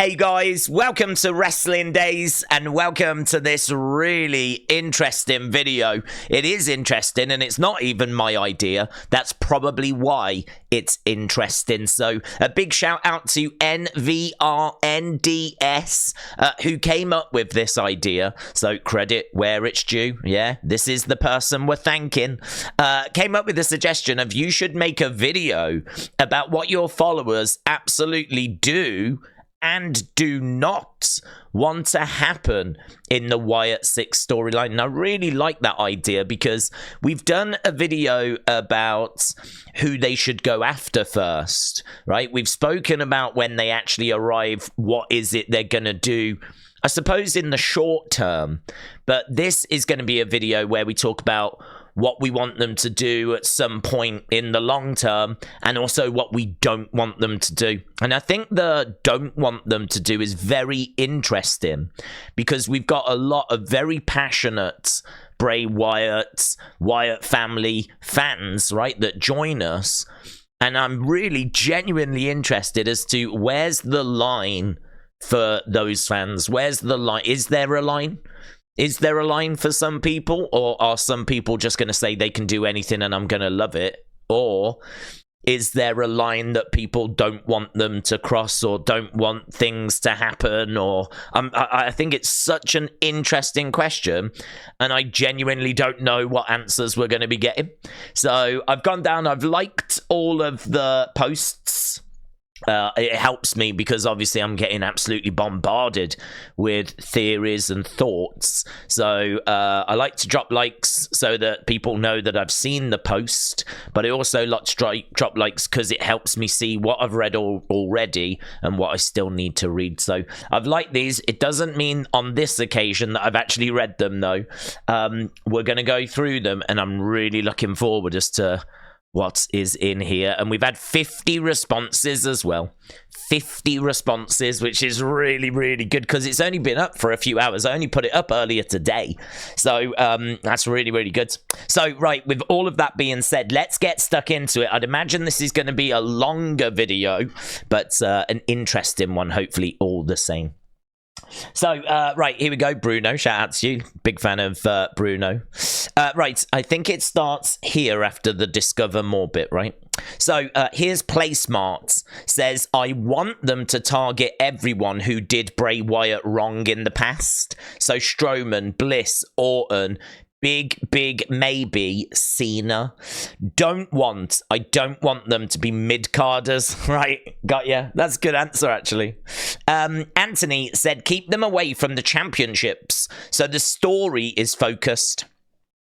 Hey guys, welcome to Wrestling Daze and welcome to this really interesting video. It is interesting and it's not even my idea. That's probably why it's interesting. So a big shout out to NVRNDS who came up with this idea. So credit where it's due. Yeah, this is the person we're thanking. Came up with the suggestion of you should make a video about what your followers absolutely do and do not want to happen in the Wyatt 6 storyline. And I really like that idea because we've done a video about who they should go after first, right? We've spoken about when they actually arrive, what is it they're going to do, I suppose, in the short term. But this is going to be a video where we talk about what we want them to do at some point in the long term, and also what we don't want them to do. And I think the don't want them to do is very interesting because we've got a lot of very passionate Bray Wyatt family fans, right, that join us. And I'm really genuinely interested as to where's the line for those fans? Where's the line? Is there a line? Is there a line for some people, or are some people just going to say they can do anything and I'm going to love it? Or is there a line that people don't want them to cross or don't want things to happen? Or I think it's such an interesting question, and I genuinely don't know what answers we're going to be getting. So I've gone down, I've liked all of the posts. It helps me because obviously I'm getting absolutely bombarded with theories and thoughts. So I like to drop likes so that people know that I've seen the post, but I also like to drop likes because it helps me see what I've read already and what I still need to read. So I've liked these. It doesn't mean on this occasion that I've actually read them though. We're going to go through them and I'm really looking forward as to what is in here. And we've had 50 responses as well. 50 responses, which is really, really good because it's only been up for a few hours. I only put it up earlier today. So that's really, really good. So, right, with all of that being said, let's get stuck into it. I'd imagine this is going to be a longer video, but an interesting one, hopefully all the same. So, right, here we go. Bruno, shout out to you. Big fan of Bruno. Right, I think it starts here after the Discover More bit, right? So, here's PlaySmart. Says, I want them to target everyone who did Bray Wyatt wrong in the past. So, Strowman, Bliss, Orton, big maybe Cena. I don't want them to be mid-carders. Right, got ya. That's a good answer, actually. Anthony said, keep them away from the championships so the story is focused.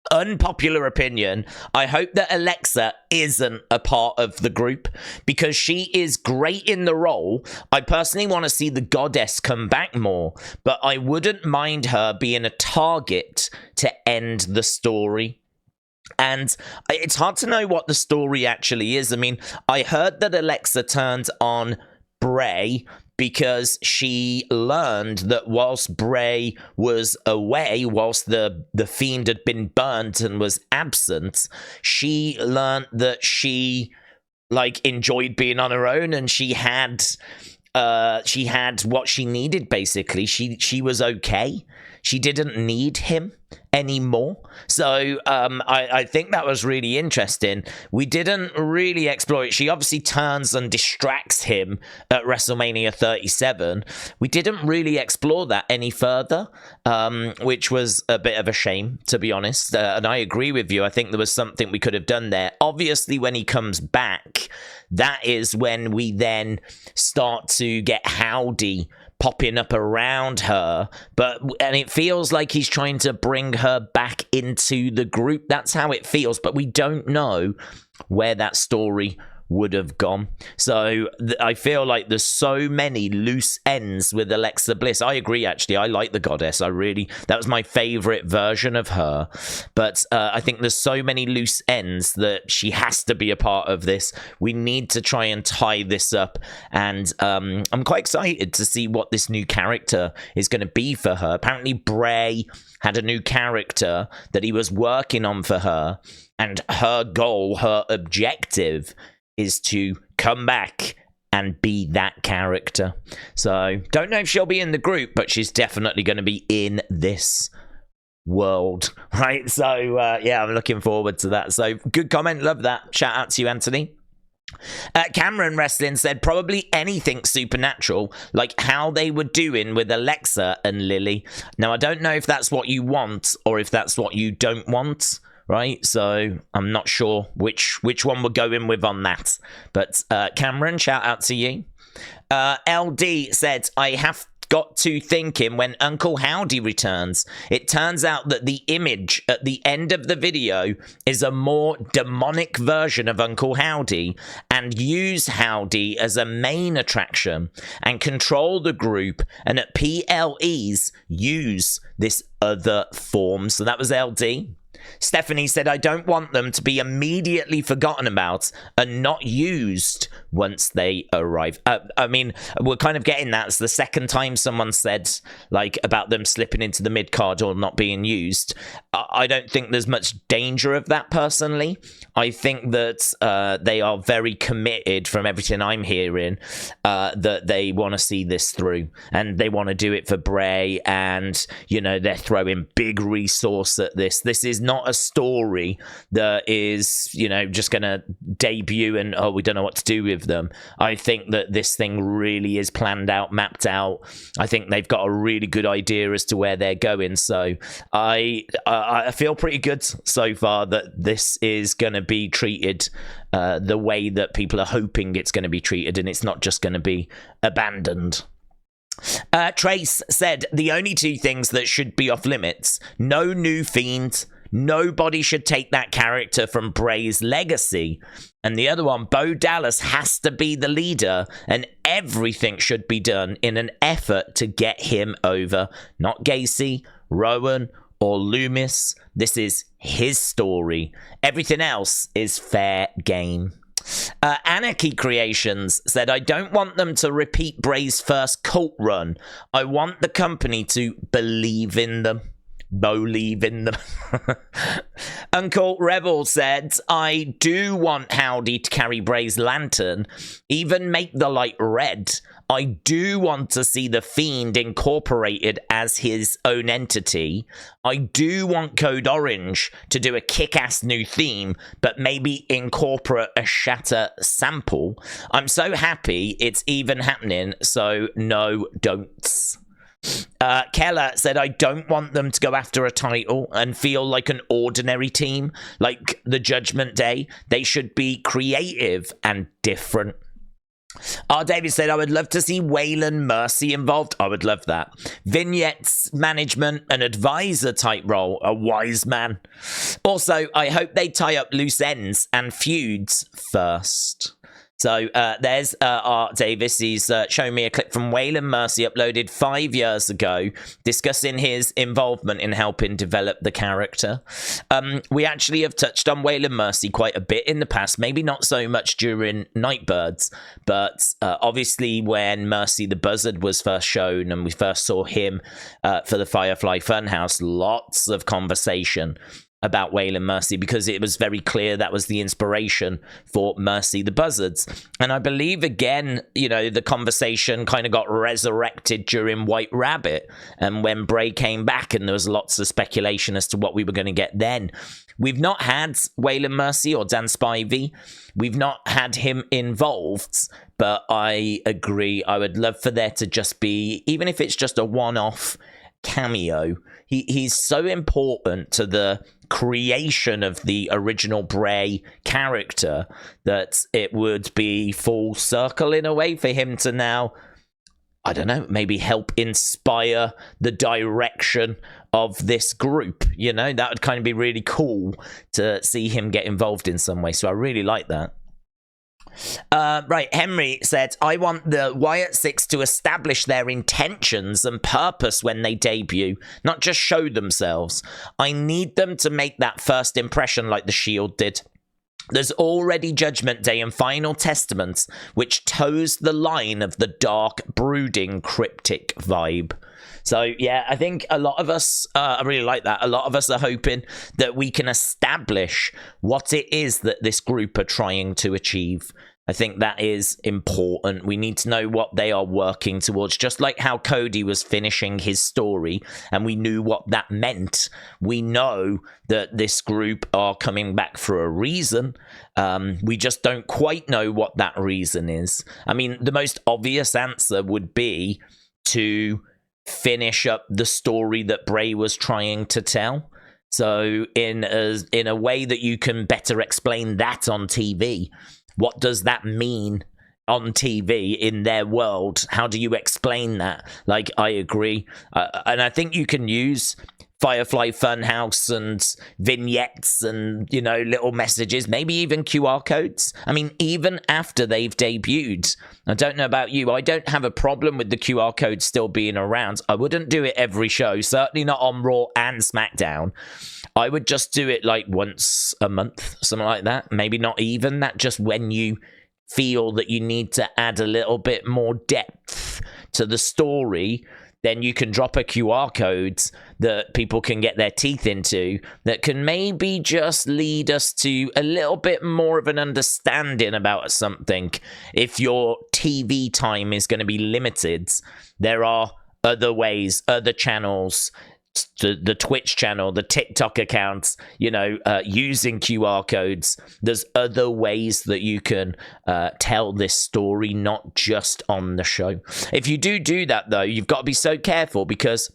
Unpopular opinion, I hope that Alexa isn't a part of the group because she is great in the role. I personally want to see the goddess come back more, but I wouldn't mind her being a target to end the story. And it's hard to know what the story actually is. I mean, I heard that Alexa turned on Bray because she learned that whilst Bray was away, whilst the Fiend had been burnt and was absent, she learned that she enjoyed being on her own, and she had what she needed. Basically, she was okay. She didn't need him anymore. So I think that was really interesting. We didn't really explore it. She obviously turns and distracts him at WrestleMania 37. We didn't really explore that any further, which was a bit of a shame, to be honest. And I agree with you. I think there was something we could have done there. Obviously, when he comes back, that is when we then start to get Howdy popping up around her, and it feels like he's trying to bring her back into the group. That's how it feels, but we don't know where that story would have gone. So I feel like there's so many loose ends with Alexa Bliss. I agree, actually. I like the goddess. That was my favorite version of her. But I think there's so many loose ends that she has to be a part of this. We need to try and tie this up. And I'm quite excited to see what this new character is going to be for her. Apparently, Bray had a new character that he was working on for her. And her goal, her objective, is to come back and be that character. So don't know if she'll be in the group, but she's definitely going to be in this world, right? So yeah, I'm looking forward to that. So good comment, love that. Shout out to you, Anthony. Cameron Wrestling said probably anything supernatural, like how they were doing with Alexa and Lily. Now I don't know if that's what you want or if that's what you don't want, right? So I'm not sure which one we're going with on that. But Cameron, shout out to you. LD said, I have got to thinking when Uncle Howdy returns, it turns out that the image at the end of the video is a more demonic version of Uncle Howdy, and use Howdy as a main attraction and control the group, and at PLEs use this other form. So that was LD. Stephanie said, I don't want them to be immediately forgotten about and not used once they arrive. I mean, we're kind of getting that. It's the second time someone said, like, about them slipping into the mid-card or not being used. I don't think there's much danger of that, personally. I think that they are very committed, from everything I'm hearing, that they want to see this through. And they want to do it for Bray, and, you know, they're throwing big resource at this. This is not a story that is, you know, just gonna debut and we don't know what to do with them. I think that this thing really is planned out, mapped out. I think they've got a really good idea as to where they're going. So I feel pretty good so far that this is gonna be treated the way that people are hoping it's going to be treated, and it's not just going to be abandoned. Trace said the only two things that should be off limits: no new Fiend. Nobody should take that character from Bray's legacy. And the other one, Bo Dallas has to be the leader, and everything should be done in an effort to get him over. Not Gacy, Rowan, or Lumis. This is his story. Everything else is fair game. Anarchy Creations said, I don't want them to repeat Bray's first cult run. I want the company to believe in them. Believe in them. Uncle Rebel said, I do want Howdy to carry Bray's lantern, even make the light red. I do want to see the Fiend incorporated as his own entity. I do want Code Orange to do a kick-ass new theme, but maybe incorporate a Shatter sample. I'm so happy it's even happening, so no don'ts. Keller said, I don't want them to go after a title and feel like an ordinary team, like the Judgment Day. They should be creative and different. David said, I would love to see Waylon Mercy involved. I would love that. Vignettes, management, an advisor type role, a wise man. Also, I hope they tie up loose ends and feuds first. So there's Art Davis. He's showing me a clip from Waylon Mercy uploaded 5 years ago discussing his involvement in helping develop the character. We actually have touched on Waylon Mercy quite a bit in the past, maybe not so much during Nightbirds, but obviously when Mercy the Buzzard was first shown and we first saw him for the Firefly Funhouse, lots of conversation about Waylon Mercy, because it was very clear that was the inspiration for Mercy the Buzzards. And I believe, again, you know, the conversation kind of got resurrected during White Rabbit, and when Bray came back, and there was lots of speculation as to what we were going to get then. We've not had Waylon Mercy or Dan Spivey. We've not had him involved, but I agree. I would love for there to just be, even if it's just a one-off cameo, he's so important to the creation of the original Bray character that it would be full circle in a way for him to now, I don't know, maybe help inspire the direction of this group. You know, that would kind of be really cool to see him get involved in some way. So I really like that. Right, Henry said, I want the Wyatt Six to establish their intentions and purpose when they debut, not just show themselves. I need them to make that first impression like the Shield did. There's already Judgment Day and Final Testament, which toes the line of the dark, brooding, cryptic vibe. So, yeah, I think a lot of us, I really like that. A lot of us are hoping that we can establish what it is that this group are trying to achieve. I think that is important. We need to know what they are working towards. Just like how Cody was finishing his story and we knew what that meant. We know that this group are coming back for a reason. We just don't quite know what that reason is. I mean, the most obvious answer would be to finish up the story that Bray was trying to tell. So in a way that you can better explain that on TV. What does that mean on TV in their world? How do you explain that? Like, I agree. And I think you can use Firefly Funhouse and vignettes and, you know, little messages, maybe even QR codes. I mean, even after they've debuted, I don't know about you, I don't have a problem with the QR code still being around. I wouldn't do it every show, certainly not on Raw and SmackDown. I would just do it like once a month, something like that. Maybe not even that, just when you feel that you need to add a little bit more depth to the story, then you can drop a QR code that people can get their teeth into that can maybe just lead us to a little bit more of an understanding about something. If your TV time is going to be limited, there are other ways, other channels, the Twitch channel, the TikTok accounts, you know, using QR codes. There's other ways that you can tell this story, not just on the show. If you do that, though, you've got to be so careful because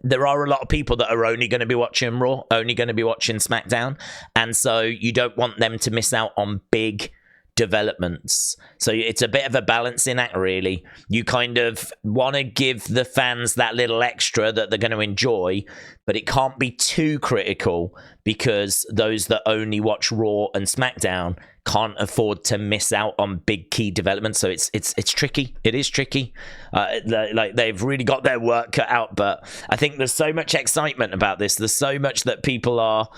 there are a lot of people that are only going to be watching Raw, only going to be watching SmackDown. And so you don't want them to miss out on big developments. So it's a bit of a balancing act, really. You kind of want to give the fans that little extra that they're going to enjoy, but it can't be too critical because those that only watch Raw and SmackDown can't afford to miss out on big key developments. So it's tricky. It is tricky. Like they've really got their work cut out, but I think there's so much excitement about this. There's so much that people are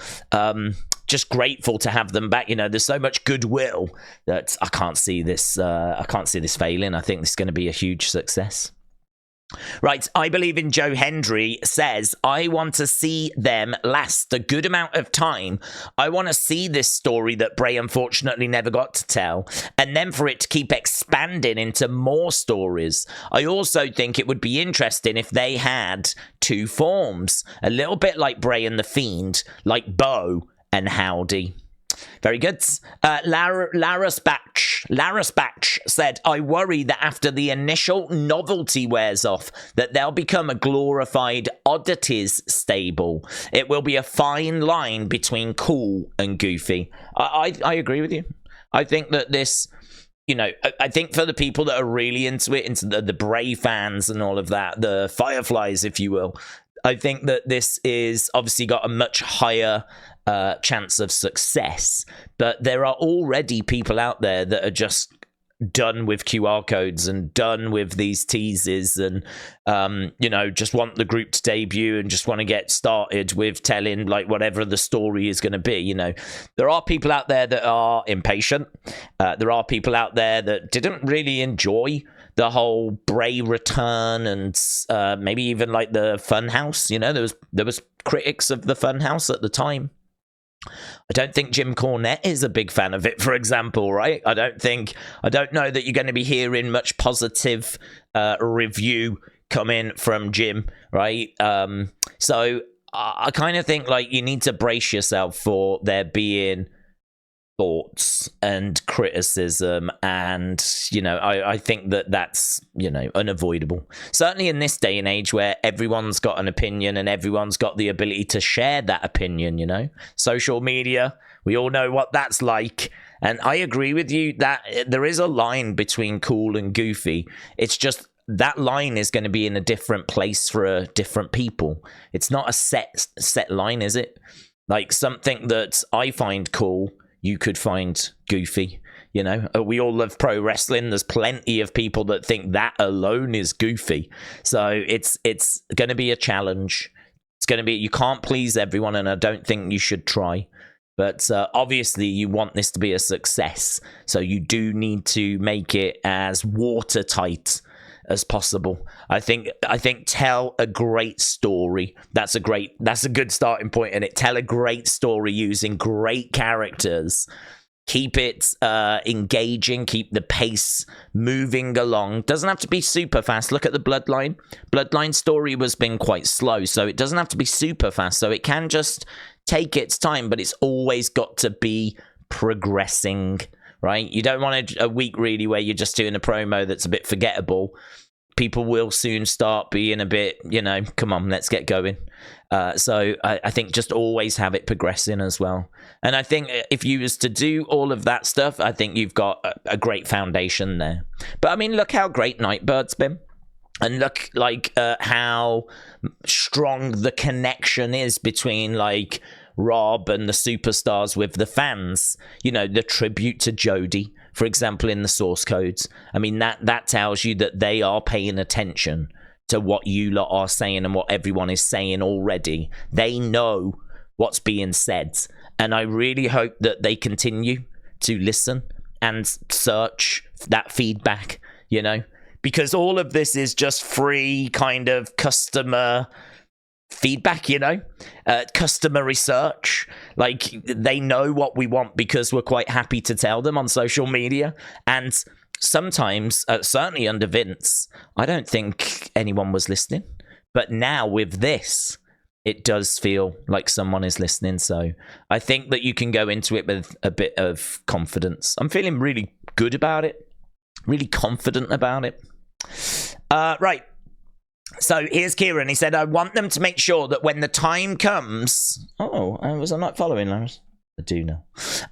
just grateful to have them back. You know, there's so much goodwill that I can't see this. I can't see this failing. I think this is going to be a huge success. Right, I Believe in Joe Hendry says, I want to see them last a good amount of time. I want to see this story that Bray unfortunately never got to tell, and then for it to keep expanding into more stories. I also think it would be interesting if they had two forms, a little bit like Bray and The Fiend, like Bo and Howdy. Very good. Lara Spatch said, I worry that after the initial novelty wears off, that they'll become a glorified oddities stable. It will be a fine line between cool and goofy. I agree with you. I think that this, you know, I think for the people that are really into it, into the Bray fans and all of that, the Fireflies, if you will, I think that this is obviously got a much higher chance of success, but there are already people out there that are just done with QR codes and done with these teases and you know, just want the group to debut and just want to get started with telling like whatever the story is going to be. You know, there are people out there that are impatient. There are people out there that didn't really enjoy the whole Bray return and maybe even like the Funhouse. You know, there was critics of the Funhouse at the time. I don't think Jim Cornette is a big fan of it, for example, right? I don't know that you're going to be hearing much positive review coming from Jim, right? So I kind of think like you need to brace yourself for there being thoughts and criticism, and you know, I think that that's, you know, unavoidable, certainly in this day and age where everyone's got an opinion and everyone's got the ability to share that opinion. You know, social media, we all know what that's like, and I agree with you that there is a line between cool and goofy. It's just that line is going to be in a different place for different people. It's not a set line, is it? Like something that I find cool, you could find goofy. You know, we all love pro wrestling. There's plenty of people that think that alone is goofy. So it's going to be a challenge. It's going to be, you can't please everyone, and I don't think you should try. But obviously you want this to be a success. So you do need to make it as watertight as possible. I think tell a great story. That's a good starting point in it. Tell a great story using great characters keep it engaging, keep the pace moving along. Doesn't have to be super fast. Look at the Bloodline. Bloodline story was been quite slow, so it doesn't have to be super fast. So it can just take its time, but it's always got to be progressing, right? You don't want a week really where you're just doing a promo that's a bit forgettable. People will soon start being a bit, come on, let's get going. So I think just always have it progressing as well. And I think if you was to do all of that stuff, I think you've got a great foundation there. But I mean, look how great Nightbird's been. And look how strong the connection is between Rob and the superstars with the fans. The tribute to Jody, for example, in the source codes. I mean, that tells you that they are paying attention to what you lot are saying and what everyone is saying already. They know what's being said. And I really hope that they continue to listen and search that feedback, because all of this is just free kind of customer feedback, customer research. They know what we want because we're quite happy to tell them on social media. And sometimes, certainly under Vince, I don't think anyone was listening. But now with this, it does feel like someone is listening. So I think that you can go into it with a bit of confidence. I'm feeling really good about it. Really confident about it. Right. So here's Kieran. He said, I want them to make sure that when the time comes... Oh, was I not following, Lars? I do know.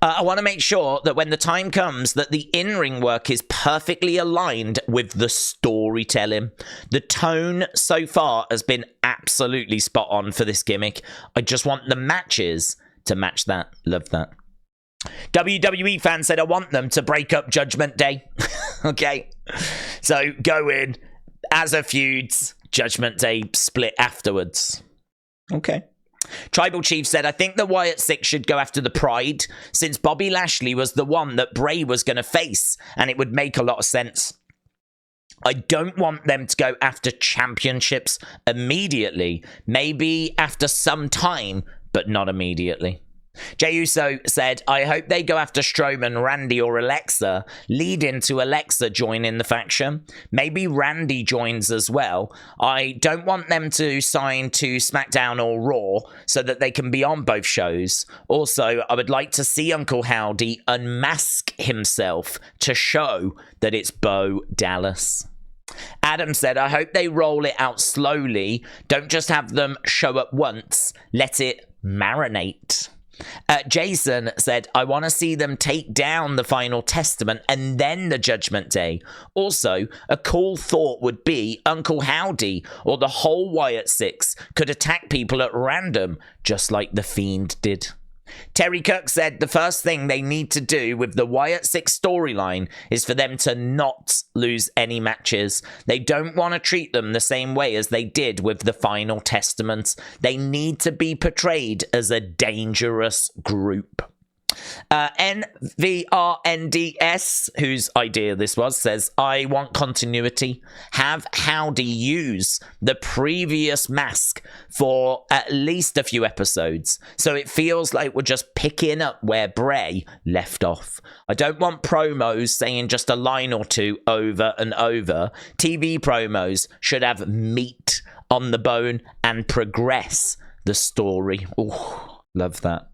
I want to make sure that when the time comes that the in-ring work is perfectly aligned with the storytelling. The tone so far has been absolutely spot on for this gimmick. I just want the matches to match that. Love that. WWE fan said, I want them to break up Judgment Day. Okay. So go in as a feuds, Judgment Day split afterwards. Okay. Tribal Chief said, I think the Wyatt Six should go after the Pride, since Bobby Lashley was the one that Bray was going to face, and it would make a lot of sense. I don't want them to go after championships immediately. Maybe after some time, but not immediately. Jey Uso said, I hope they go after Strowman, Randy, or Alexa, lead into Alexa joining the faction. Maybe Randy joins as well. I don't want them to sign to SmackDown or Raw so that they can be on both shows. Also, I would like to see Uncle Howdy unmask himself to show that it's Bo Dallas. Adam said, I hope they roll it out slowly. Don't just have them show up once. Let it marinate. Jason said, I want to see them take down the Final Testament and then the Judgment Day. Also, a cool thought would be Uncle Howdy or the whole Wyatt Six could attack people at random, just like The Fiend did. Terry Cook said the first thing they need to do with the Wyatt Six storyline is for them to not lose any matches. They don't want to treat them the same way as they did with the Final Testament. They need to be portrayed as a dangerous group. NVRNDS, whose idea this was, says, I want continuity. Have Howdy use the previous mask for at least a few episodes, so it feels like we're just picking up where Bray left off. I don't want promos saying just a line or two over and over. TV promos should have meat on the bone and progress the story. Ooh, love that.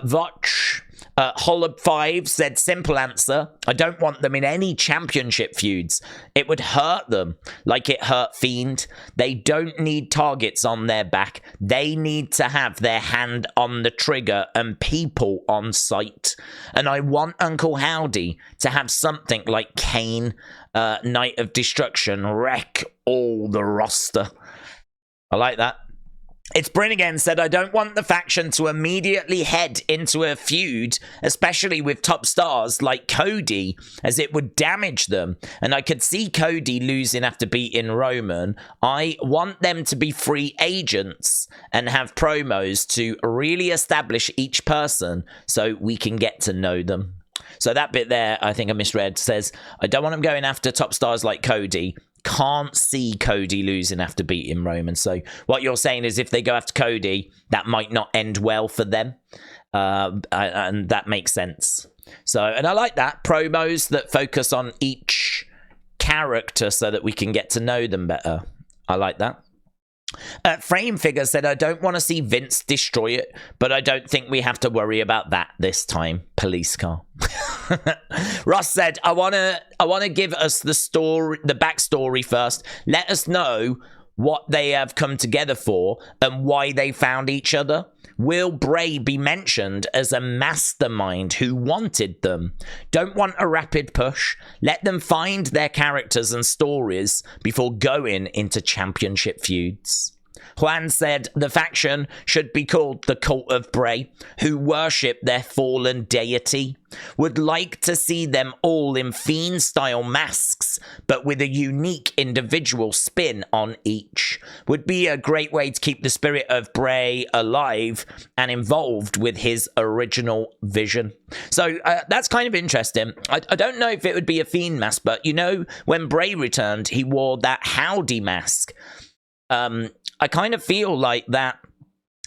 Votch Holub 5 said, simple answer, I don't want them in any championship feuds. It would hurt them like it hurt Fiend. They don't need targets on their back. They need to have their hand on the trigger and people on sight. And I want Uncle Howdy to have something like Kane, Night of Destruction, wreck all the roster. I like that. It's Bryn again said, I don't want the faction to immediately head into a feud, especially with top stars like Cody, as it would damage them. And I could see Cody losing after beating Roman. I want them to be free agents and have promos to really establish each person so we can get to know them. So that bit there, I think I misread, says, I don't want them going after top stars like Cody. Can't see Cody losing after beating Roman. So what you're saying is if they go after Cody, that might not end well for them. and that makes sense. So, and I like that. Promos that focus on each character so that we can get to know them better. I like that. Frame Figure said, I don't want to see Vince destroy it, but I don't think we have to worry about that this time. Police car. Ross said, I want to give us the story, the backstory first. Let us know what they have come together for and why they found each other. Will Bray be mentioned as a mastermind who wanted them? Don't want a rapid push. Let them find their characters and stories before going into championship feuds. Juan said the faction should be called the Cult of Bray, who worship their fallen deity. Would like to see them all in Fiend-style masks, but with a unique individual spin on each. Would be a great way to keep the spirit of Bray alive and involved with his original vision. So that's kind of interesting. I don't know if it would be a Fiend mask, but you know, when Bray returned, he wore that Howdy mask. I kind of feel like that.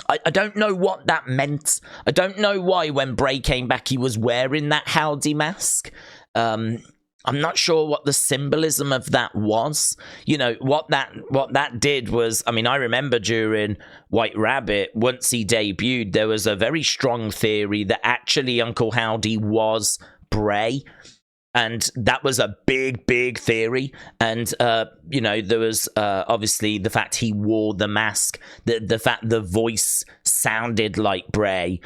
I don't know what that meant. I don't know why when Bray came back he was wearing that Howdy mask. I'm not sure what the symbolism of that was. You know, what that did was, I mean, I remember during White Rabbit, once he debuted, there was a very strong theory that actually Uncle Howdy was Bray. And that was a big, big theory. And, you know, there was obviously the fact he wore the mask, the fact the voice sounded like Bray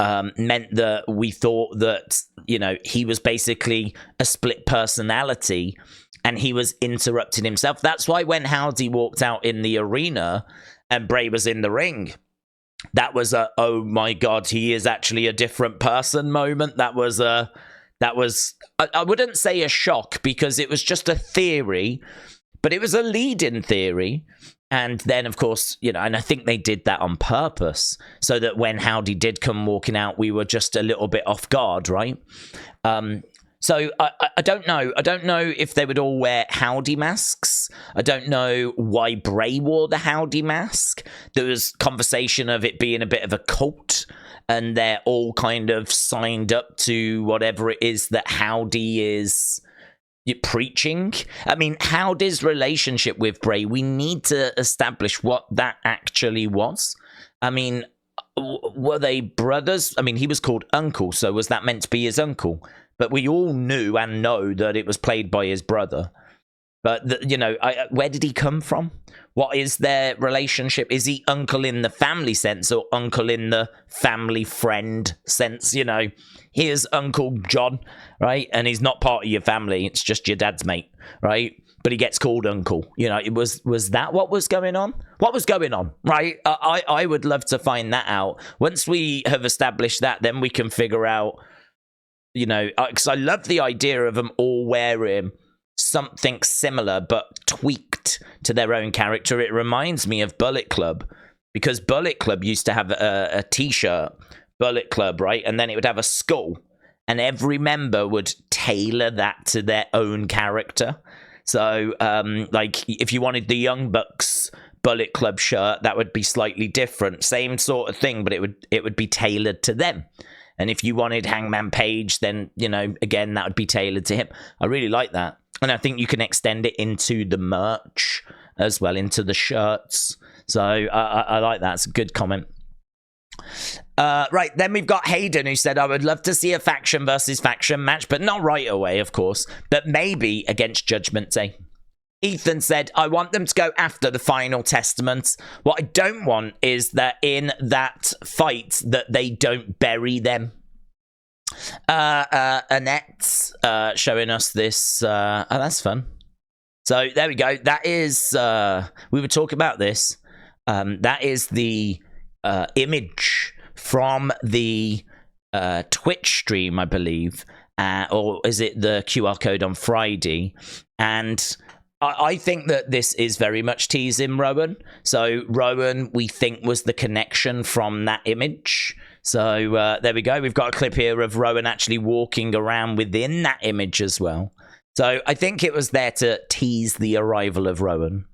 meant that we thought that, you know, he was basically a split personality and he was interrupting himself. That's why when Howdy walked out in the arena and Bray was in the ring, that was a, oh my God, he is actually a different person moment. That was, I wouldn't say a shock because it was just a theory, but it was a lead-in theory. And then, of course, you know, and I think they did that on purpose so that when Howdy did come walking out, we were just a little bit off guard, right? So I don't know. I don't know if they would all wear Howdy masks. I don't know why Bray wore the Howdy mask. There was conversation of it being a bit of a cult, and they're all kind of signed up to whatever it is that Howdy is preaching. I mean, Howdy's relationship with Bray, we need to establish what that actually was. I mean, were they brothers? I mean, he was called Uncle, so was that meant to be his uncle? But we all knew and know that it was played by his brother. But, you know, where did he come from? What is their relationship? Is he uncle in the family sense or uncle in the family friend sense? You know, here's Uncle John, right? And he's not part of your family. It's just your dad's mate, right? But he gets called uncle. You know, it was that what was going on? What was going on, right? I would love to find that out. Once we have established that, then we can figure out, you know, because I love the idea of them all wearing something similar but tweaked to their own character. It reminds me of Bullet Club, because Bullet Club used to have a t-shirt, Bullet Club, right? And then it would have a skull, and every member would tailor that to their own character. So, like, if you wanted the Young Bucks Bullet Club shirt, that would be slightly different. Same sort of thing, but it would be tailored to them. And if you wanted Hangman Page, then, you know, again, that would be tailored to him. I really like that. And I think you can extend it into the merch as well, into the shirts. So I like that. It's a good comment. Right, then we've got Hayden, who said, I would love to see a faction versus faction match, but not right away, of course, but maybe against Judgment Day. Ethan said, I want them to go after the Final Testament. What I don't want is that in that fight that they don't bury them. Annette showing us this. Oh, that's fun. So there we go. That is, we were talking about this. That is the image from the Twitch stream, I believe. Or is it the QR code on Friday? And I think that this is very much teasing Rowan. So Rowan, we think, was the connection from that image. So there we go. We've got a clip here of Rowan actually walking around within that image as well. So I think it was there to tease the arrival of Rowan.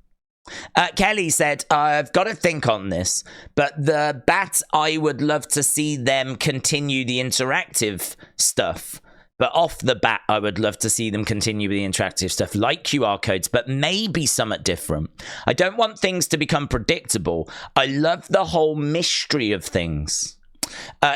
Kelly said, I've got to think on this, but the bat, I would love to see them continue the interactive stuff. But off the bat, I would love to see them continue with the interactive stuff like QR codes, but maybe somewhat different. I don't want things to become predictable. I love the whole mystery of things.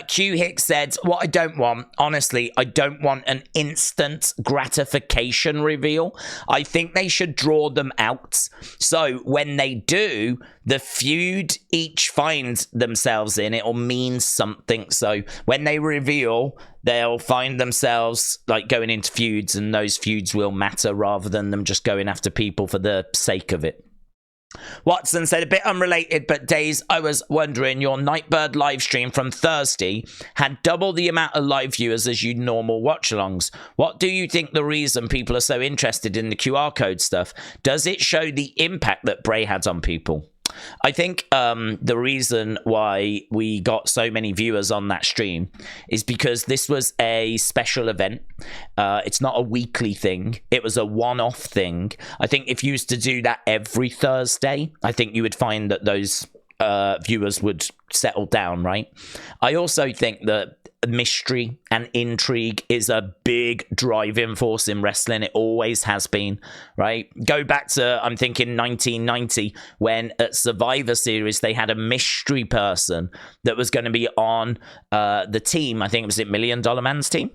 Q Hicks said, what I don't want, honestly, I don't want an instant gratification reveal. I think they should draw them out. So when they do, the feud each find themselves in, it'll mean something. So when they reveal, they'll find themselves like going into feuds, and those feuds will matter rather than them just going after people for the sake of it. Watson said, a bit unrelated, but Daze, I was wondering, your Nightbird live stream from Thursday had double the amount of live viewers as you normal watch-alongs. What do you think the reason people are so interested in the QR code stuff? Does it show the impact that Bray had on people? I think the reason why we got so many viewers on that stream is because this was a special event. It's not a weekly thing. It was a one-off thing. I think if you used to do that every Thursday, I think you would find that those viewers would settle down, right? I also think that mystery and intrigue is a big driving force in wrestling. It always has been, right? Go back to, I'm thinking 1990, when at Survivor Series they had a mystery person that was going to be on the team. I think it was $1 Million Man's team.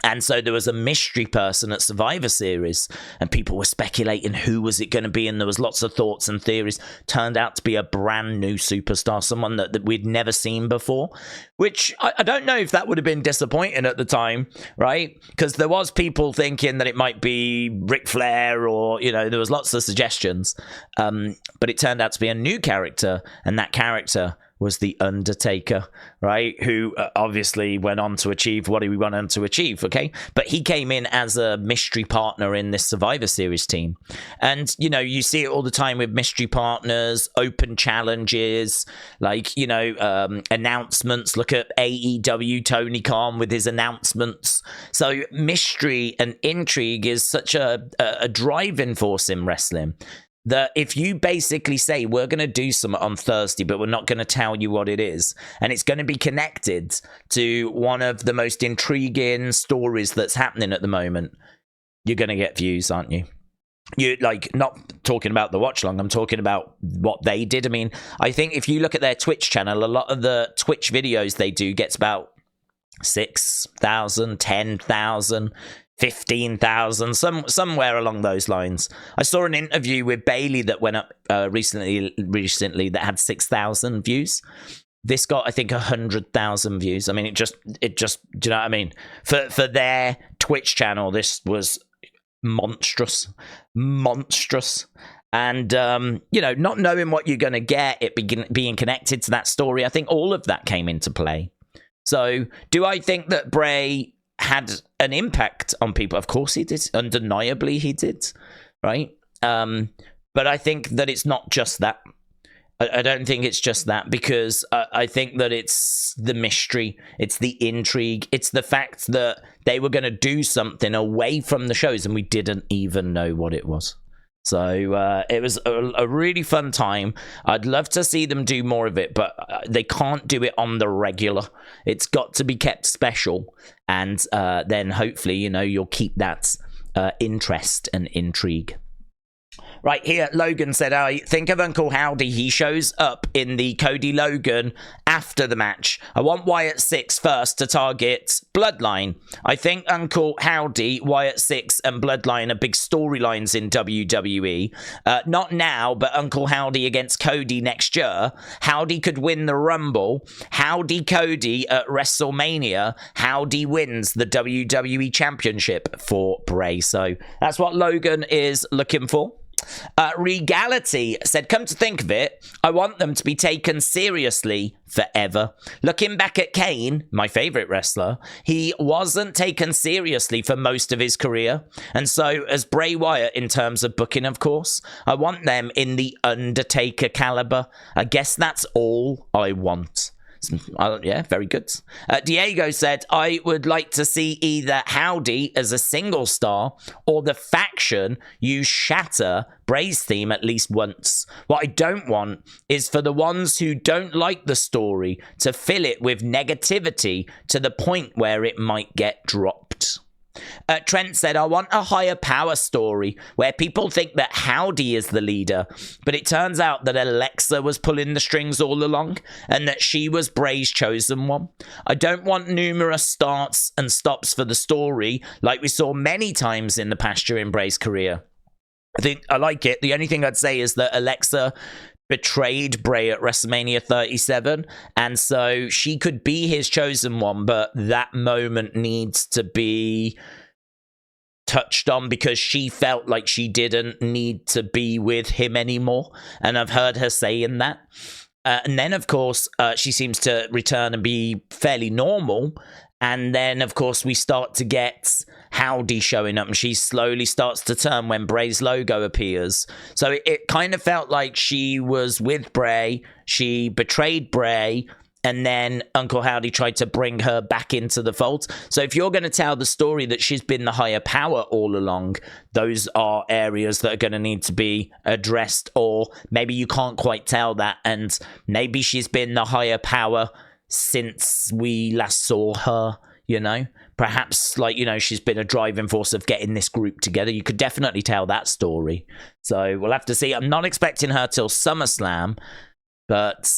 And so there was a mystery person at Survivor Series, and people were speculating who was it going to be, and there was lots of thoughts and theories. Turned out to be a brand new superstar, someone that we'd never seen before, which I don't know if that would have been disappointing at the time, right? Because there was people thinking that it might be Ric Flair, or, you know, there was lots of suggestions. But it turned out to be a new character, and that character was The Undertaker, right? Who obviously went on to achieve what he went on to achieve, okay? But he came in as a mystery partner in this Survivor Series team. And, you know, you see it all the time with mystery partners, open challenges, like, you know, announcements. Look at AEW, Tony Khan with his announcements. So mystery and intrigue is such a driving force in wrestling, that if you basically say, we're going to do something on Thursday, but we're not going to tell you what it is, and it's going to be connected to one of the most intriguing stories that's happening at the moment, you're going to get views, aren't you? You like, not talking about the watch long, I'm talking about what they did. I mean, I think if you look at their Twitch channel, a lot of the Twitch videos they do gets about 6,000, 10,000, 15,000, somewhere along those lines. I saw an interview with Bailey that went up recently that had 6,000 views. This got, I think, 100,000 views. I mean, it just, do you know what I mean? For their Twitch channel, this was monstrous. And, you know, not knowing what you're going to get, it being connected to that story, I think all of that came into play. So, do I think that Bray had an impact on people? Of course he did. Undeniably he did, right? But I think that it's not just that. I don't think it's just that, because I think that it's the mystery, it's the intrigue, it's the fact that they were going to do something away from the shows and we didn't even know what it was. So it was a really fun time. I'd love to see them do more of it, but they can't do it on the regular. It's got to be kept special, and then hopefully, you know, you'll keep that interest and intrigue. Right here, Logan said, I think of Uncle Howdy. He shows up in the Cody Logan after the match. I want Wyatt 6 first to target Bloodline. I think Uncle Howdy, Wyatt 6, and Bloodline are big storylines in WWE. Not now, but Uncle Howdy against Cody next year. Howdy could win the Rumble. Howdy Cody at WrestleMania. Howdy wins the WWE Championship for Bray. So that's what Logan is looking for. Regality said, come to think of it, I want them to be taken seriously forever. Looking back at Kane, my favorite wrestler, he wasn't taken seriously for most of his career. And so as Bray Wyatt, in terms of booking, of course, I want them in the Undertaker caliber. I guess that's all I want. Yeah, very good. Diego said, I would like to see either Howdy as a single star or the faction use Shatter Bray's theme at least once. What I don't want is for the ones who don't like the story to fill it with negativity to the point where it might get dropped. Trent said, I want a higher power story where people think that Howdy is the leader, but it turns out that Alexa was pulling the strings all along and that she was Bray's chosen one. I don't want numerous starts and stops for the story like we saw many times in the past during Bray's career. I think I like it. The only thing I'd say is that Alexa betrayed Bray at WrestleMania 37, and so she could be his chosen one, but that moment needs to be touched on because she felt like she didn't need to be with him anymore, and I've heard her saying that. And then, of course, she seems to return and be fairly normal. And then, of course, we start to get Howdy showing up, and she slowly starts to turn when Bray's logo appears. So it kind of felt like she was with Bray, she betrayed Bray, and then Uncle Howdy tried to bring her back into the fold. So if you're going to tell the story that she's been the higher power all along, those are areas that are going to need to be addressed, or maybe you can't quite tell that, and maybe she's been the higher power since we last saw her, you know, perhaps, like, you know, she's been a driving force of getting this group together. You could definitely tell that story. So we'll have to see. I'm not expecting her till SummerSlam, but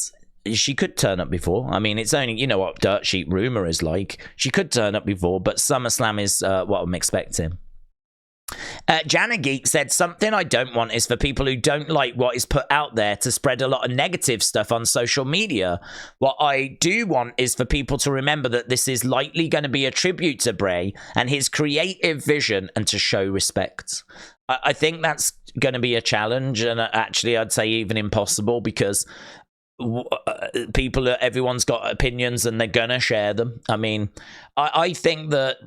she could turn up before. I mean, it's only, you know what Dirt Sheet rumor is like. She could turn up before, but SummerSlam is what I'm expecting. Jana Geek said, something I don't want is for people who don't like what is put out there to spread a lot of negative stuff on social media. What I do want is for people to remember that this is likely going to be a tribute to Bray and his creative vision, and to show respect. I think that's going to be a challenge, and actually I'd say even impossible, because everyone's got opinions and they're gonna share them. I mean, I think that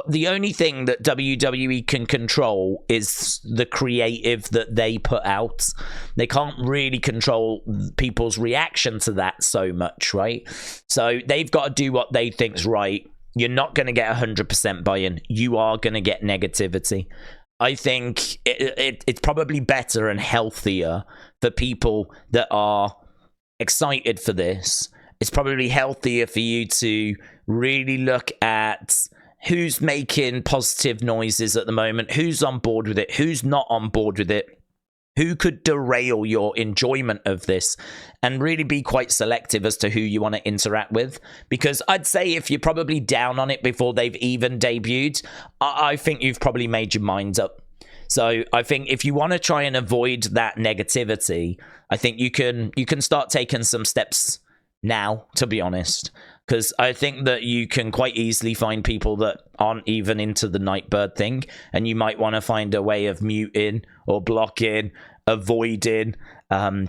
the only thing that WWE can control is the creative that they put out. They can't really control people's reaction to that so much, right? So they've got to do what they think's right. You're not going to get 100% buy-in. You are going to get negativity. I think it's probably better and healthier for people that are excited for this. It's probably healthier for you to really look at who's making positive noises at the moment, who's on board with it, who's not on board with it, who could derail your enjoyment of this, and really be quite selective as to who you want to interact with. Because I'd say if you're probably down on it before they've even debuted, I think you've probably made your mind up. So I think if you want to try and avoid that negativity, I think you can start taking some steps now, to be honest. Because I think that you can quite easily find people that aren't even into the NIGHTBIRD thing, and you might want to find a way of muting or blocking, avoiding,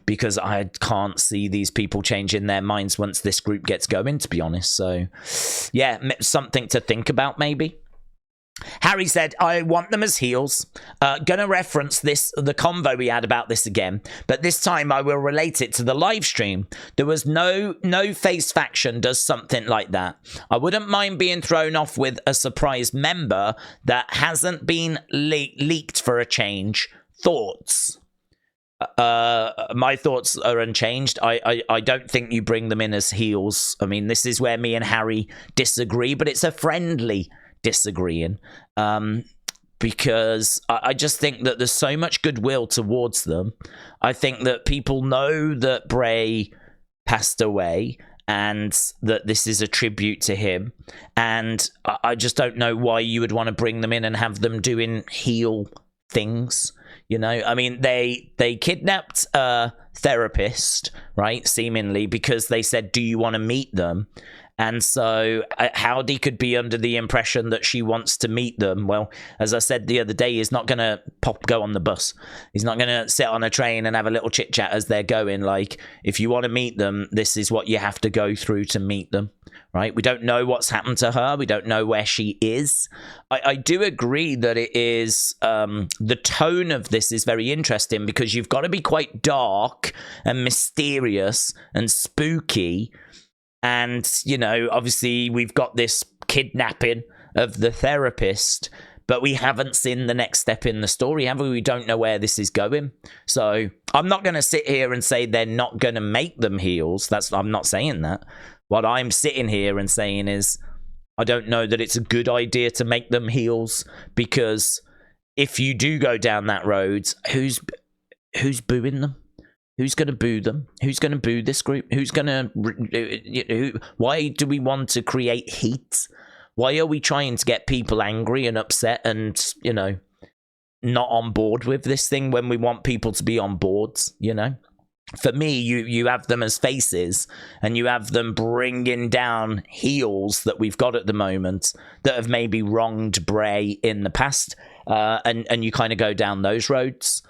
because I can't see these people changing their minds once this group gets going, to be honest. So yeah, something to think about maybe. Harry said, I want them as heels. Gonna reference the convo we had about this again, but this time I will relate it to the live stream. There was no face faction does something like that. I wouldn't mind being thrown off with a surprise member that hasn't been leaked for a change. Thoughts? My thoughts are unchanged. I don't think you bring them in as heels. I mean, this is where me and Harry disagree, but it's a friendly disagreeing, because I just think that there's so much goodwill towards them. I think that people know that Bray passed away and that this is a tribute to him, and I just don't know why you would want to bring them in and have them doing heel things. You know, I mean, they kidnapped a therapist, right, seemingly, because they said, do you want to meet them? And so Howdy could be under the impression that she wants to meet them. Well, as I said the other day, he's not going to go on the bus. He's not going to sit on a train and have a little chit chat as they're going. Like, if you want to meet them, this is what you have to go through to meet them, right? We don't know what's happened to her. We don't know where she is. I do agree that it is, the tone of this is very interesting, because you've got to be quite dark and mysterious and spooky. And, you know, obviously we've got this kidnapping of the therapist, but we haven't seen the next step in the story, have we? We don't know where this is going. So I'm not going to sit here and say they're not going to make them heels. I'm not saying that. What I'm sitting here and saying is I don't know that it's a good idea to make them heels, because if you do go down that road, who's booing them? Who's going to boo them? Who's going to boo this group? Who's going to... Why do we want to create heat? Why are we trying to get people angry and upset and, not on board with this thing when we want people to be on board, For me, you have them as faces, and you have them bringing down heels that we've got at the moment that have maybe wronged Bray in the past, and you kind of go down those roads.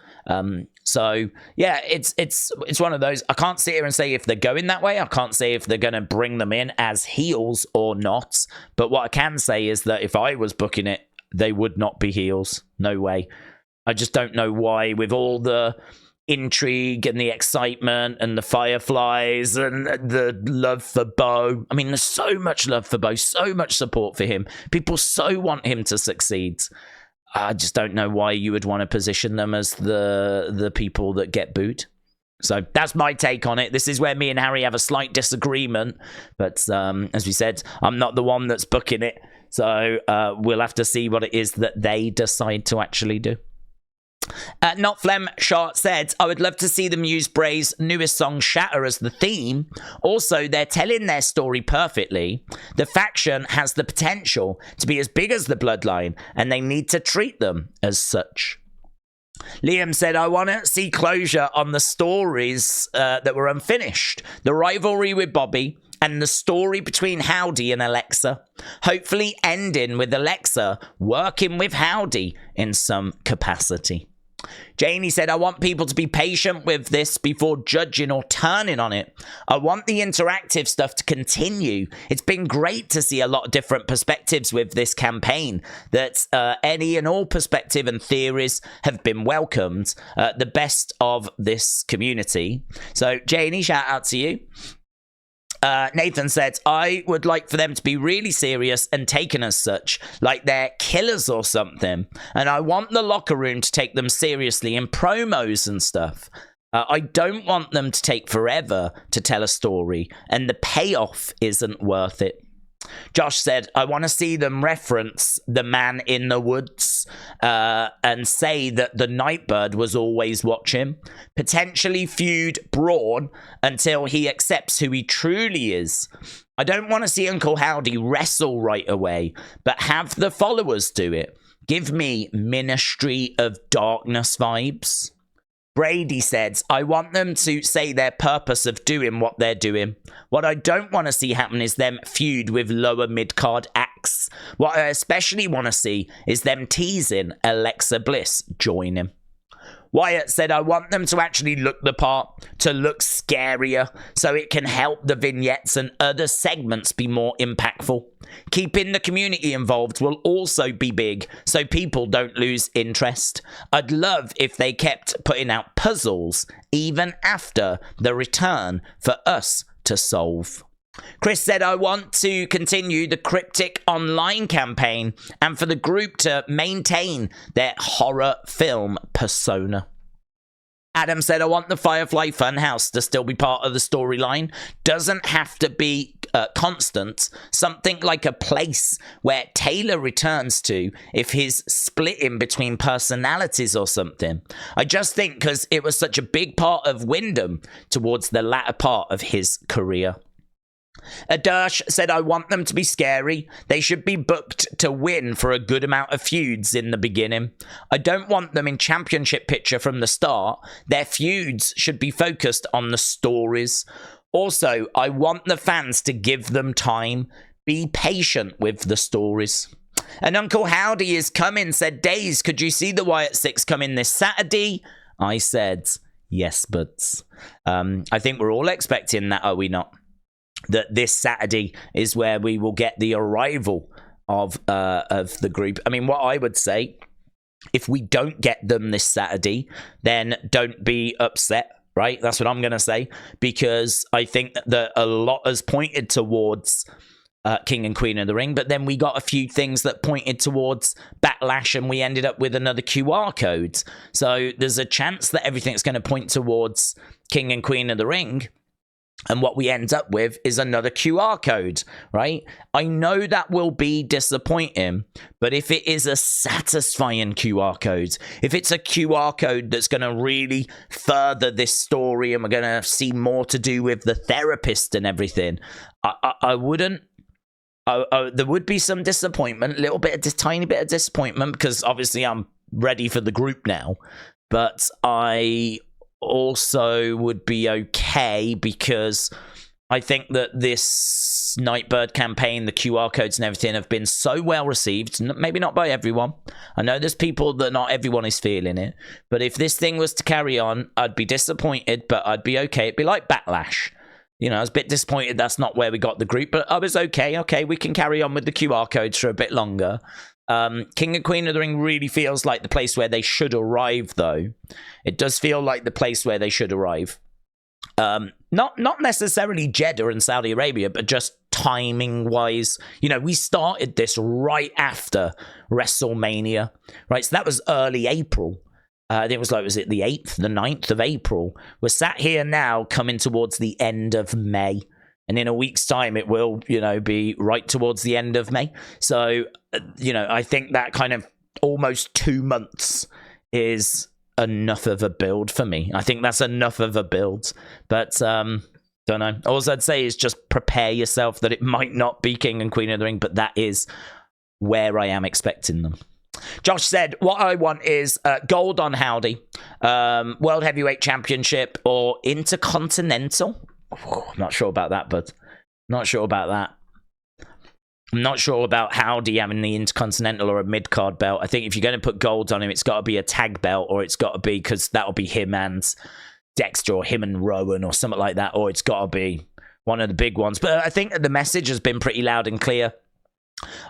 So yeah, it's one of those. I can't sit here and say if they're going that way. I can't say if they're going to bring them in as heels or not. But what I can say is that if I was booking it, they would not be heels. No way. I just don't know why, with all the intrigue and the excitement and the fireflies and the love for Bo. I mean, there's so much love for Bo, so much support for him. People so want him to succeed. I just don't know why you would want to position them as the people that get booed. So that's my take on it. This is where me and Harry have a slight disagreement. But as we said, I'm not the one that's booking it. So we'll have to see what it is that they decide to actually do. Not Flem Shart said, I would love to see them use Bray's newest song Shatter as the theme. Also, they're telling their story perfectly. The faction has the potential to be as big as the Bloodline, and they need to treat them as such. Liam said, I want to see closure on the stories that were unfinished. The rivalry with Bobby and the story between Howdy and Alexa. Hopefully ending with Alexa working with Howdy in some capacity. Janie said, I want people to be patient with this before judging or turning on it. I want the interactive stuff to continue. It's been great to see a lot of different perspectives with this campaign, that any and all perspective and theories have been welcomed. The best of this community. So, Janie, shout out to you. Nathan said, I would like for them to be really serious and taken as such, like they're killers or something. And I want the locker room to take them seriously in promos and stuff. I don't want them to take forever to tell a story, and the payoff isn't worth it. Josh said, I want to see them reference the man in the woods and say that the Nightbird was always watching. Potentially feud Braun until he accepts who he truly is. I don't want to see Uncle Howdy wrestle right away, but have the followers do it. Give me Ministry of Darkness vibes. Brady said, I want them to say their purpose of doing what they're doing. What I don't want to see happen is them feud with lower mid-card acts. What I especially want to see is them teasing Alexa Bliss joining. Wyatt said, I want them to actually look the part, to look scarier, so it can help the vignettes and other segments be more impactful. Keeping the community involved will also be big, so people don't lose interest. I'd love if they kept putting out puzzles, even after the return, for us to solve. Chris said, I want to continue the Cryptic online campaign and for the group to maintain their horror film persona. Adam said, I want the Firefly Funhouse to still be part of the storyline. Doesn't have to be constant. Something like a place where Taylor returns to if he's splitting between personalities or something. I just think because it was such a big part of Wyndham towards the latter part of his career. Adarsh said, I want them to be scary. They should be booked to win for a good amount of feuds in the beginning. I don't want them in championship picture from the start. Their feuds should be focused on the stories. Also, I want the fans to give them time. Be patient with the stories. And Uncle Howdy is coming, said Daze, could you see the Wyatt 6 coming this Saturday? I said, yes, buds. I think we're all expecting that, are we not? That this Saturday is where we will get the arrival of the group. I mean, what I would say, if we don't get them this Saturday, then don't be upset, right? That's what I'm going to say, because I think that a lot has pointed towards King and Queen of the Ring, but then we got a few things that pointed towards Backlash, and we ended up with another QR code. So there's a chance that everything's going to point towards King and Queen of the Ring, and what we end up with is another QR code, right? I know that will be disappointing, but if it is a satisfying QR code, if it's a QR code that's going to really further this story and we're going to see more to do with the therapist and everything, I wouldn't. There would be some disappointment, a little bit of this tiny bit of disappointment, because obviously I'm ready for the group now. But I also would be okay because I think that this NIGHTBIRD campaign, the QR codes and everything have been so well received. Maybe not by everyone. I know there's people that not everyone is feeling it. But if this thing was to carry on, I'd be disappointed, but I'd be okay. It'd be like Backlash. You know, I was a bit disappointed that's not where we got the group, but I was okay. Okay, we can carry on with the QR codes for a bit longer. King and Queen of the Ring really feels like the place where they should arrive, though. It does feel like the place where they should arrive. Not necessarily Jeddah and Saudi Arabia, but just timing-wise. You know, we started this right after WrestleMania, right? So that was early April. It was like, was it the 8th, the 9th of April? We're sat here now coming towards the end of May. And in a week's time, it will, you know, be right towards the end of May. So, you know, I think that kind of almost 2 months is enough of a build for me. I think that's enough of a build. But, don't know. All I'd say is just prepare yourself that it might not be King and Queen of the Ring, but that is where I am expecting them. Josh said, what I want is gold on Howdy, World Heavyweight Championship, or Intercontinental. Oh, I'm not sure about that, but not sure about that. I'm not sure about Howdy having the Intercontinental or a mid-card belt. I think if you're going to put gold on him, it's got to be a tag belt, or it's got to be, because that'll be him and Dexter, or him and Rowan, or something like that, or it's got to be one of the big ones. But I think that the message has been pretty loud and clear.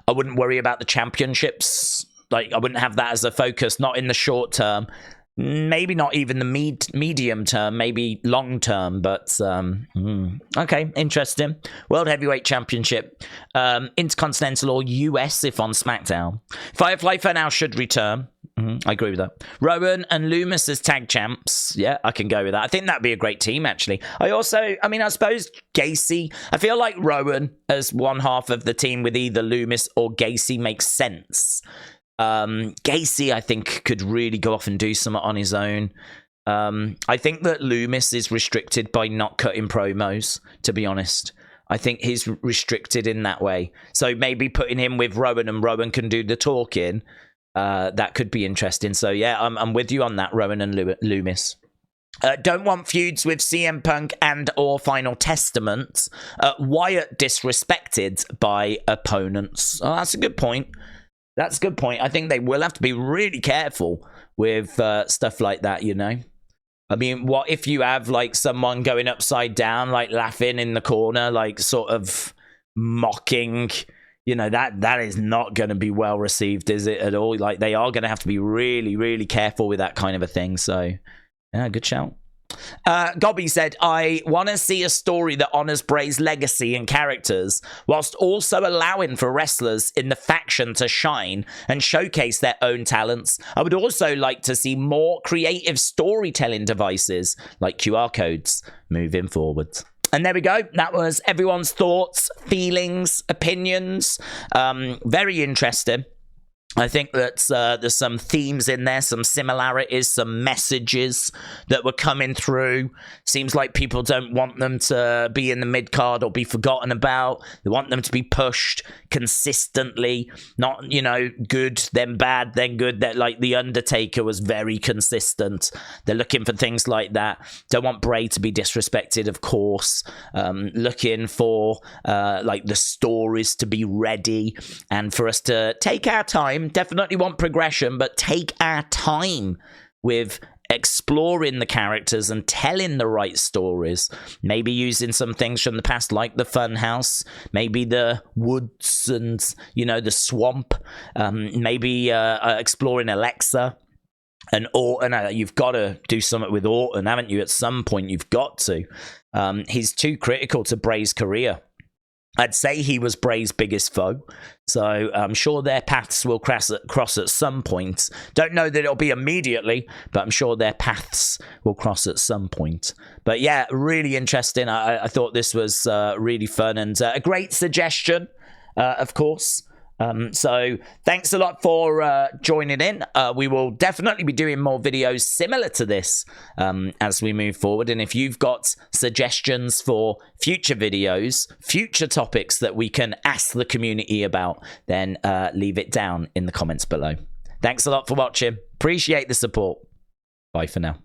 I wouldn't worry about the championships. Like, I wouldn't have that as a focus, not in the short term. Maybe not even the medium term, maybe long term, but okay, interesting. World Heavyweight Championship, Intercontinental or US if on SmackDown. Firefly for now should return. I agree with that. Rowan and Lumis as tag champs. Yeah, I can go with that. I think that'd be a great team, actually. I suppose Gacy. I feel like Rowan as one half of the team with either Lumis or Gacy makes sense. Gacy, I think, could really go off and do something on his own. I think that Lumis is restricted by not cutting promos, to be honest. I think he's restricted in that way. So maybe putting him with Rowan and Rowan can do the talking. That could be interesting. So yeah, I'm with you on that, Rowan and Lumis. Don't want feuds with CM Punk and or Final Testament. Wyatt disrespected by opponents. Oh, that's a good point. That's a good point. I think they will have to be really careful with stuff like that, you know? I mean, what if you have, like, someone going upside down, like, laughing in the corner, like, sort of mocking? You know, that is not going to be well received, is it, at all? Like, they are going to have to be really, really careful with that kind of a thing. So, yeah, good shout. Gobby said, I want to see a story that honors Bray's legacy and characters, whilst also allowing for wrestlers in the faction to shine and showcase their own talents. I would also like to see more creative storytelling devices like QR codes moving forward. And there we go. That was everyone's thoughts, feelings, opinions. Very interesting. I think that there's some themes in there, some similarities, some messages that were coming through. Seems like people don't want them to be in the mid-card or be forgotten about. They want them to be pushed consistently. Not, you know, good, then bad, then good. That, like, The Undertaker was very consistent. They're looking for things like that. Don't want Bray to be disrespected, of course. Looking for, like, the stories to be ready and for us to take our time. Definitely want progression, but take our time with exploring the characters and telling the right stories. Maybe using some things from the past, like the Funhouse, maybe the woods and, you know, the swamp. Maybe exploring Alexa and Orton. You've got to do something with Orton, haven't you? At some point, you've got to. He's too critical to Bray's career. I'd say he was Bray's biggest foe, so I'm sure their paths will cross at some point. Don't know that it'll be immediately, but I'm sure their paths will cross at some point. But yeah, really interesting. I thought this was really fun and a great suggestion, of course. So thanks a lot for joining in. We will definitely be doing more videos similar to this as we move forward. And if you've got suggestions for future videos, future topics that we can ask the community about, then leave it down in the comments below. Thanks a lot for watching. Appreciate the support. Bye for now.